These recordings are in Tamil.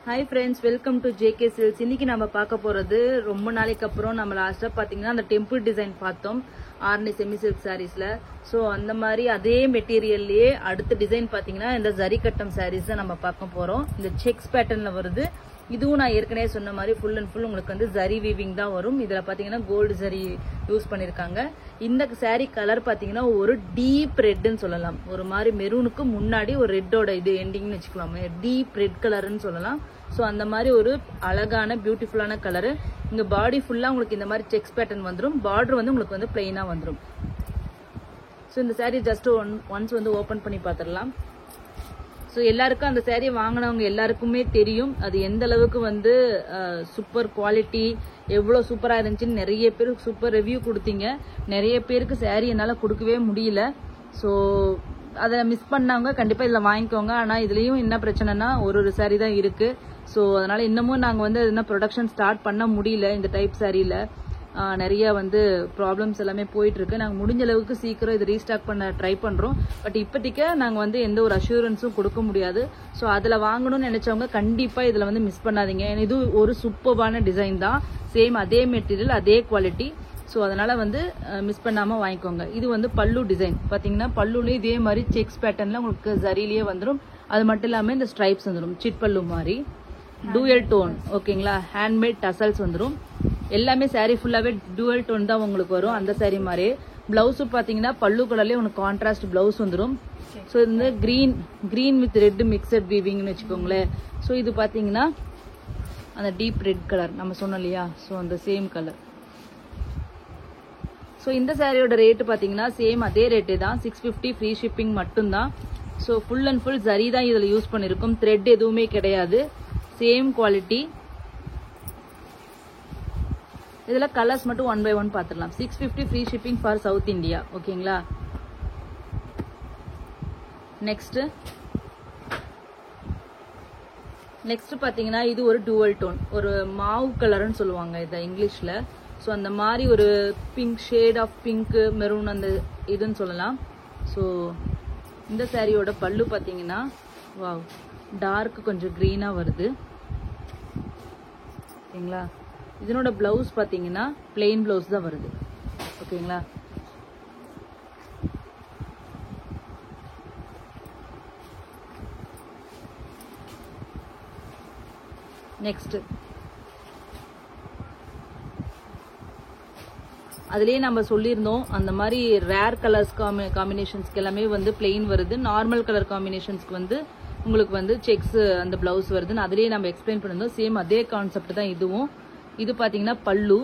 Hi friends, welcome to JK silks. இன்னைக்கு நம்ம பார்க்க போறது ரொம்ப நாளைக்கு அப்புறம் நம்ம லாஸ்டா பாத்தீங்கன்னா அந்த டெம்பிள் டிசைன் பார்த்தோம் ஆர்னி செமி சில்க் சாரீஸ்ல. ஸோ அந்த மாதிரி அதே மெட்டீரியல்லையே அடுத்த டிசைன் பாத்தீங்கன்னா இந்த ஜரி கட்டம் சாரீஸ் தான் நம்ம பார்க்க போறோம். இந்த செக்ஸ் பேட்டர்ன்ல வருது. இதுவும் நான் ஏற்கனவே சொன்ன மாதிரி ஃபுல் அண்ட் ஃபுல் உங்களுக்கு வந்து ஜரி வீவிங் தான் வரும். இதுல பாத்தீங்கன்னா கோல்டு ஜரி யூஸ் பண்ணிருக்காங்க. இந்த சாரீ கலர் பாத்தீங்கன்னா ஒரு டீப் ரெட்னு சொல்லலாம். ஒரு மாதிரி மெரூனுக்கு முன்னாடி ஒரு ரெட்டோட இது எண்டிங்னு வச்சுக்கலாம். டீப் ரெட் கலர்னு சொல்லலாம். ஸோ அந்த மாதிரி ஒரு அழகான பியூட்டிஃபுல்லான கலரு. இங்க பாடி ஃபுல்லா உங்களுக்கு இந்த மாதிரி செக்ஸ் பேட்டர்ன் வந்துடும். பார்டர் வந்து உங்களுக்கு வந்து பிளெயினா வந்துடும். ஸோ இந்த சாரீ ஜஸ்ட் ஒன்ஸ் வந்து ஓபன் பண்ணி பார்த்துடலாம். ஸோ எல்லாருக்கும் அந்த சாரீ வாங்கினவங்க எல்லாருக்குமே தெரியும் அது எந்த அளவுக்கு வந்து சூப்பர் குவாலிட்டி, எவ்வளோ சூப்பராக இருந்துச்சுன்னு நிறைய பேருக்கு சூப்பர் ரிவ்யூ கொடுத்தீங்க. நிறைய பேருக்கு சாரீ என்னால் கொடுக்கவே முடியல. ஸோ அதை மிஸ் பண்ணவங்க கண்டிப்பாக இதில் வாங்கிக்கோங்க. ஆனால் இதுலேயும் என்ன பிரச்சனைனா ஒரு சாரீ தான் இருக்கு. ஸோ அதனால இன்னமும் நாங்கள் வந்து என்ன ப்ரொடக்ஷன் ஸ்டார்ட் பண்ண முடியல. இந்த டைப் சாரியில் நிறைய வந்து ப்ராப்ளம்ஸ் எல்லாமே போயிட்டு இருக்கு. நாங்கள் முடிஞ்ச அளவுக்கு சீக்கிரம் இது ரீஸ்டாக் பண்ண ட்ரை பண்றோம். பட் இப்போதைக்கு நாங்கள் வந்து எந்த ஒரு அஷூரன்ஸும் கொடுக்க முடியாது. ஸோ அதில் வாங்கணும்னு நினைச்சவங்க கண்டிப்பாக இதில் வந்து மிஸ் பண்ணாதீங்க. இது ஒரு சூப்பர்பான டிசைன் தான். சேம் அதே மெட்டீரியல், அதே குவாலிட்டி. ஸோ அதனால வந்து மிஸ் பண்ணாம வாங்கிக்கோங்க. இது வந்து பல்லு டிசைன் பாத்தீங்கன்னா பல்லுலேயே இதே மாதிரி செக்ஸ் பேட்டர்ன்ல உங்களுக்கு ஜரிலேயே வந்துடும். அது மட்டும் இல்லாமல் இந்த ஸ்ட்ரைப்ஸ் வந்துடும். சிட் பல்லு மாதிரி டூயல் டோன். ஓகேங்களா, ஹேண்ட்மேட் டசல்ஸ் வந்துடும். எல்லாமே சாரீ ஃபுல்லாவே டூயல் டோன் தான் உங்களுக்கு வரும். அந்த சாரீ மாதிரி பிளவுஸ் பாத்தீங்கன்னா பல்லு கலர்லயே உங்களுக்கு கான்ட்ராஸ்ட் பிளவுஸ் வந்துடும். ஸோ இந்த கிரீன் வித் ரெட் மிக்சட் வீவிங்னு வச்சுக்கோங்களேன். ஸோ இது பாத்தீங்கன்னா அந்த டீப் ரெட் கலர் நம்ம சொன்னோம் இல்லையா, ஸோ அந்த சேம் கலர். ஸோ இந்த சாரியோட ரேட்டு பாத்தீங்கன்னா சேம் அதே ரேட்டே தான், 650 ஃப்ரீ ஷிப்பிங் மட்டும்தான். So full and full zari தான் இதில் யூஸ் பண்ணிருக்கும். த்ரெட் எதுவுமே கிடையாது. Same quality. இதுல கலர்ஸ் மட்டும் 1 by 1 பாத்துடலாம். 650 free shipping for south India. ஓகேங்களா. நெக்ஸ்ட் பாத்தீங்கன்னா இது ஒரு டூவல் டோன், ஒரு மாவு கலர்னு சொல்லுவாங்க இதை இங்கிலீஷ்ல. ஸோ அந்த மாதிரி ஒரு pink shade of pink maroon அந்த இதுன்னு சொல்லலாம். ஸோ இந்த சாரியோட பல்லு பாத்தீங்கன்னா வாவ் டார்க் கொஞ்சம் கிரீனா வருது. ஓகேங்களா. இதனோட பிளவுஸ் பாத்தீங்கன்னா பிளெயின் பிளவுஸ் தான் வருது. ஓகேங்களா. நெக்ஸ்ட் அதுலயே நம்ம சொல்லியிருந்தோம் அந்த மாதிரி ரேர் கலர்ஸ் காம்பினேஷன்ஸ்க்கு எல்லாமே வந்து பிளெயின் வருது. நார்மல் கலர் காம்பினேஷன்ஸ்க்கு வந்து உங்களுக்கு வந்து செக்ஸ் அந்த பிளவுஸ் வருதுன்னு அதுலயே நம்ம எக்ஸ்பிளைன் பண்ணிருந்தோம். சேம் அதே கான்செப்ட் தான் இதுவும். இது பாத்தீங்கன்னா பல்லு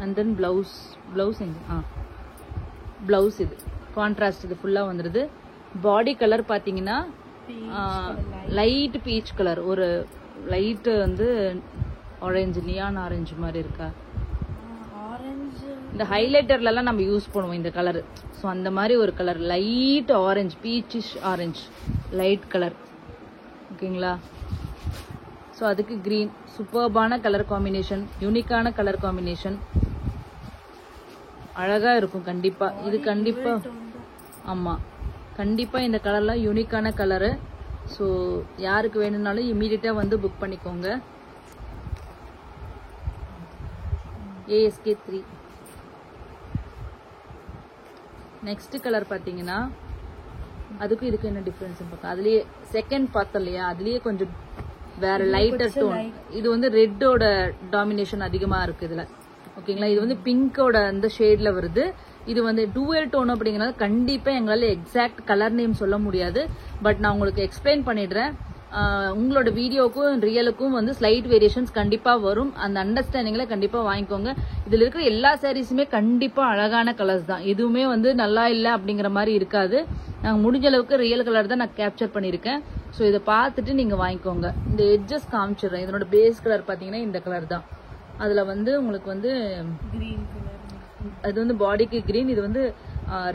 அண்ட் தென் பிளவுஸ் இது கான்ட்ராஸ்ட் இது ஃபுல்லா வந்துருது. பாடி கலர் பாத்தீங்கன்னா லைட் பீச் கலர், ஒரு லைட் வந்து ஆரஞ்சு, நியான் ஆரஞ்சு மாதிரி இருக்கா. இந்த ஹைலைட்டர்ல எல்லாம் நம்ம யூஸ் பண்ணுவோம் இந்த கலர். ஸோ அந்த மாதிரி ஒரு colour light orange, peachish orange light colour. ஓகேங்களா. ஸோ அதுக்கு கிரீன் சூப்பர்பான கலர் காம்பினேஷன், யூனிக்கான கலர் காம்பினேஷன், அழகா இருக்கும் கண்டிப்பா. இது கண்டிப்பா ஆமா, கண்டிப்பா இந்த கலர்லாம் யூனிக்கான கலரு. ஸோ யாருக்கு வேணும்னாலும் இமீடியட்டா வந்து புக் பண்ணிக்கோங்க. ASK 3. நெக்ஸ்ட் கலர் பாத்தீங்கன்னா அதுக்கும் இதுக்கு என்ன டிஃபரன்ஸ் பார்க்க. அதுலயே செகண்ட் பார்த்தோம் இல்லையா, அதுலயே கொஞ்சம் வேற லைட்டர் டோன். இது வந்து ரெட்டோட டாமினேஷன் அதிகமா இருக்கு இதுல. ஓகேங்களா. இது வந்து பிங்கோட அந்த ஷேட்ல வருது. இது வந்து டூவல் டோன் அப்படிங்கறது கண்டிப்பா எங்களால எக்ஸாக்ட் கலர் நேம் சொல்ல முடியாது. பட் நான் உங்களுக்கு எக்ஸ்பிளைன் பண்ணிடுறேன். உங்களோட வீடியோக்கும் ரியலுக்கும் வந்து ஸ்லைட் வேரியேஷன்ஸ் கண்டிப்பா வரும். அந்த அண்டர்ஸ்டாண்டிங்ல கண்டிப்பா வாங்கிக்கோங்க. இதுல இருக்கிற எல்லா சாரீஸுமே கண்டிப்பா அழகான கலர்ஸ் தான். எதுவுமே வந்து நல்லா இல்ல அப்படிங்கிற மாதிரி இருக்காது. நாங்க முடிஞ்ச அளவுக்கு ரியல் கலர் தான் நான் கேப்சர் பண்ணிருக்கேன். ஸோ இதை பார்த்துட்டு நீங்க வாங்கிக்கோங்க. இந்த எட்ஜஸ் காமிச்சிடுறேன். இதனோட பேஸ் கலர் பாத்தீங்கன்னா இந்த கலர் தான். அதுல வந்து உங்களுக்கு வந்து கிரீன் கலர், அது வந்து பாடிக்கு கிரீன், இது வந்து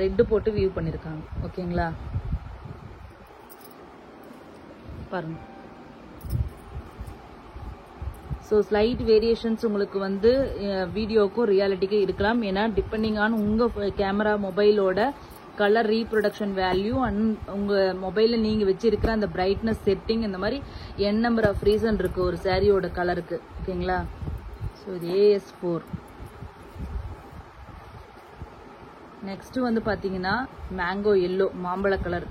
ரெட் போட்டு வியூ பண்ணிருக்காங்க. ஓகேங்களா. பாருங்க. ஸோ ஸ்லைட் வேரியேஷன்ஸ் உங்களுக்கு வந்து வீடியோக்கும் ரியாலிட்டிக்கும் இருக்கலாம். ஏன்னா டிபெண்டிங் ஆன் உங்க கேமரா மொபைலோட கலர் ரீப்ரொடக்ஷன் வேல்யூ அண்ட் உங்க மொபைல்ல நீங்க வச்சிருக்கிற அந்த பிரைட்னஸ் செட்டிங் இந்த மாதிரி n நம்பர் ஆஃப் ரீசன் இருக்கு ஒரு சாரியோட கலருக்கு. ஓகேங்களா? ஸோ இது AS4. நெக்ஸ்ட் வந்து பாத்தீங்கன்னா மேங்கோ எல்லோ, மாம்பழ கலர்.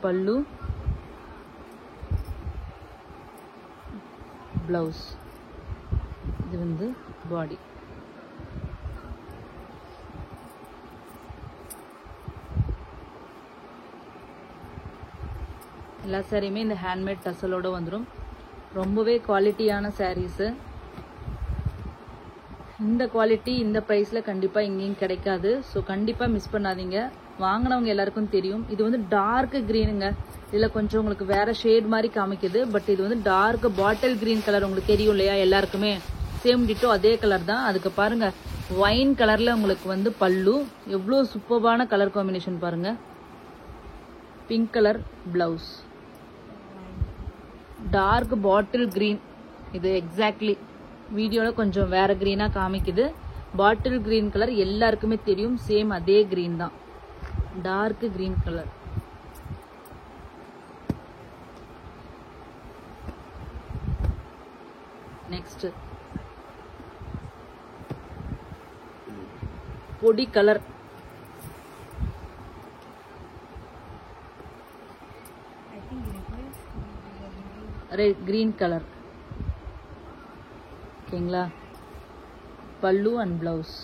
பல்லு, பிளவுஸ், இது வந்து பாடி. எல்லா சாரியுமே இந்த ஹேண்ட்மேட் டசலோட வந்துடும். ரொம்பவே குவாலிட்டியான சாரீஸ். இந்த குவாலிட்டி இந்த பிரைஸ்ல கண்டிப்பா எங்கேயும் கிடைக்காது. ஸோ கண்டிப்பா மிஸ் பண்ணாதீங்க. வாங்கினவங்க எல்லாருக்கும் தெரியும். இது வந்து டார்க் கிரீனுங்க. இதுல கொஞ்சம் உங்களுக்கு வேற ஷேட் மாதிரி காமிக்குது. பட் இது வந்து டார்க் பாட்டில் கிரீன் கலர். உங்களுக்கு தெரியும் இல்லையா எல்லாருக்குமே? சேம் டிட்டோ அதே கலர் தான். அதுக்கு பாருங்க ஒயின் கலர்ல உங்களுக்கு வந்து பல்லு. எவ்வளவு சூப்பர்பான கலர் காம்பினேஷன் பாருங்க. Pink colour blouse, dark bottle green. இது எக்ஸாக்ட்லி வீடியோல கொஞ்சம் வேற கிரீனா காமிக்குது. பாட்டில் கிரீன் கலர் எல்லாருக்குமே தெரியும். சேம் அதே கிரீன் தான், டார்க் கிரீன் கலர். நெக்ஸ்ட் பொடி கலர். Green colour. ஓகேங்களா? பல்லு அண்ட் பிளவுஸ்.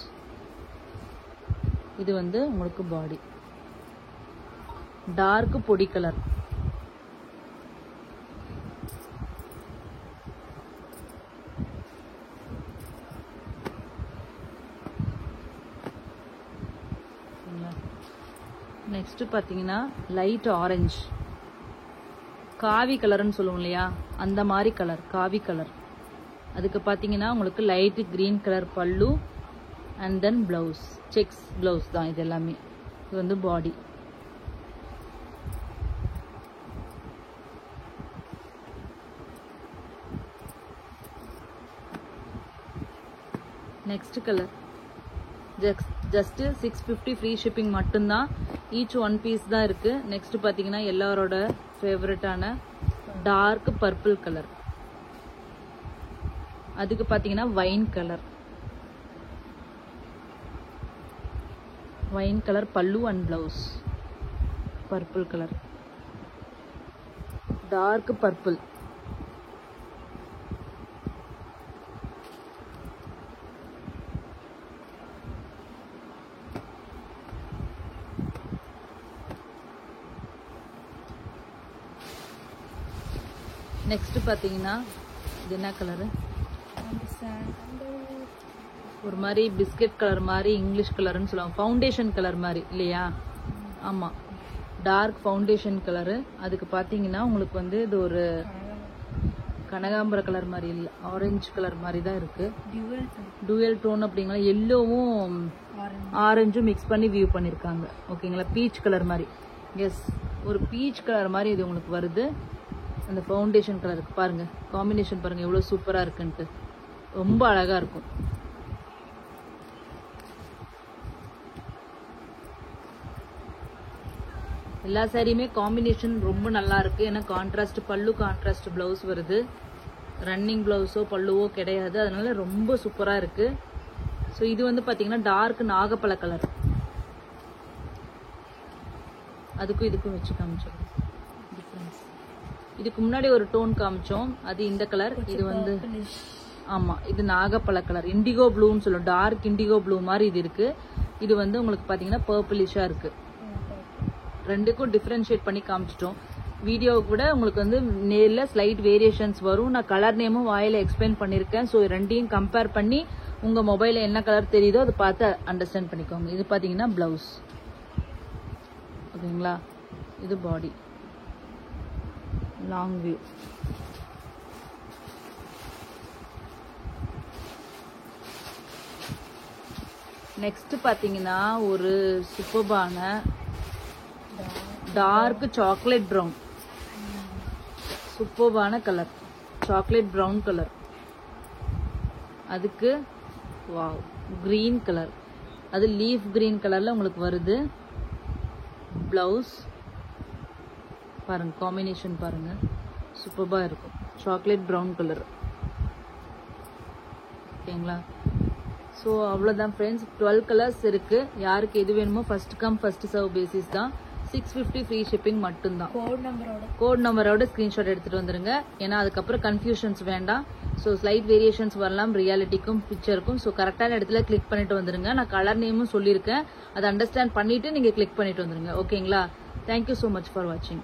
இது வந்து உங்களுக்கு பாடி. டார்க் பொடி கலர். நெக்ஸ்ட் பாத்தீங்கன்னா லைட் ஆரஞ்சு, காவி கலர்னு சொல்லுவோம் இல்லையா, அந்த மாதிரி கலர், காவி கலர். அதுக்கு பாத்தீங்கன்னா உங்களுக்கு லைட் கிரீன் கலர் பல்லு and then blouse. Checks blouse தான் இது எல்லாமே. இது வந்து body. Next colour just 650 free shipping மட்டும்தான். ஈச் ஒன் பீஸ் தான் இருக்கு. நெக்ஸ்ட் பாத்தீங்கன்னா எல்லாரோட ஃபேவரட்டான டார்க் பர்பிள் கலர். அதுக்கு பாத்தீங்கன்னா வைன் கலர். வைன் கலர் பல்லு and blouse. Purple colour, dark purple. Next பாத்தீங்கன்னா இது என்ன கலரு? ஒரு மாதிரி பிஸ்கட் கலர் மாதிரி, இங்கிலீஷ் கலர்னு சொல்லுவாங்க. ஃபவுண்டேஷன் கலர் மாதிரி இல்லையா? ஆமா, டார்க் ஃபவுண்டேஷன் கலரு. அதுக்கு பாத்தீங்கன்னா உங்களுக்கு வந்து இது ஒரு கனகாம்பர கலர் மாதிரி இல்லை, ஆரஞ்சு கலர் மாதிரி தான் இருக்கு. டூயல் டோன் அப்படிங்களா, எல்லோவும் ஆரஞ்சும் மிக்ஸ் பண்ணி வியூ பண்ணிருக்காங்க. ஓகேங்களா? பீச் கலர் மாதிரி. எஸ், ஒரு பீச் கலர் மாதிரி இது உங்களுக்கு வருது. அந்த ஃபவுண்டேஷன் கலருக்கு பாருங்க, காம்பினேஷன் பாருங்க எவ்வளவு சூப்பரா இருக்குன்ட்டு. ரொம்ப அழகா இருக்கும். எல்லா சாரியுமே காம்பினேஷன் ரொம்ப நல்லா இருக்கு. ஏன்னா கான்ட்ராஸ்ட் பல்லு, கான்ட்ராஸ்ட் பிளவுஸ் வருது. ரன்னிங் பிளவுஸோ பல்லுவோ கிடையாது. அதனால ரொம்ப சூப்பரா இருக்கு. ஸோ இது வந்து பாத்தீங்கன்னா டார்க் நாகப்பழ கலர். அதுக்கும் இதுக்கும் வச்சு காமிச்சோம் டிஃபரன்ஸ். இதுக்கு முன்னாடி ஒரு டோன் காமிச்சோம், அது இந்த கலர். இது வந்து ஆமா, இது நாகப்பழ கலர், இண்டிகோ ப்ளூன்னு சொல்லுவோம். டார்க் இண்டிகோ ப்ளூ மாதிரி இது இருக்கு. இது வந்து உங்களுக்கு பாத்தீங்கன்னா பர்பிளிஷா இருக்கு. ரெண்டுக்கும் டிஃபரன்ஷியேட் பண்ணி காமிச்சிட்டோம். வீடியோ கூட உங்களுக்கு வந்து நேர்ல ஸ்லைட் வேரியேஷன்ஸ் வரும். நான் கலர் நேமும் வாயில எக்ஸ்பிளைன் பண்ணிருக்கேன். ஸோ ரெண்டையும் கம்பேர் பண்ணி உங்க மொபைல்ல என்ன கலர் தெரியுதோ அதை பார்த்து அண்டர்ஸ்டாண்ட் பண்ணிக்கோங்க. இது பாத்தீங்கன்னா பிளவுஸ். ஓகேங்களா? இது பாடி, லாங் வியூ. நெக்ஸ்ட் பாத்தீங்கன்னா ஒரு சூப்பர்பான டார்க் சாக்லேட் ப்ரௌன். சூப்பர்பான கலர், சாக்லேட் ப்ரௌன் கலர். அதுக்கு வாவ் கிரீன் கலர், அது லீஃப் கிரீன் கலர்ல உங்களுக்கு வருது. பிளவுஸ் பாருங்க, காம்பினேஷன் பாருங்க, சூப்பர்பா இருக்கும். Chocolate brown colour. ஓகேங்களா? ஸோ அவ்வளோதான் ஃப்ரெண்ட்ஸ். 12 கலர்ஸ் இருக்கு. யாருக்கு எது வேணுமோ first come first serve basis தான். 650 ஃப்ரீ ஷிப்பிங் மட்டும்தான். கோட் நம்பரோட ஸ்கிரீன்ஷாட் எடுத்துட்டு வந்துருங்க. ஏன்னா அதுக்கப்புறம் கன்ஃபியூஷன்ஸ் வேண்டாம். ஸோ ஸ்லைட் வேரியேஷன்ஸ் வரலாம் ரியாலிட்டிக்கும் பிக்சருக்கும். ஸோ கரெக்டான இடத்துல கிளிக் பண்ணிட்டு வந்துருங்க. நான் கலர் நேமும் சொல்லியிருக்கேன், அதை அண்டர்ஸ்டாண்ட் பண்ணிட்டு நீங்க கிளிக் பண்ணிட்டு வந்துருங்க. ஓகேங்களா? தேங்க்யூ ஸோ மச் ஃபார் வாட்சிங்.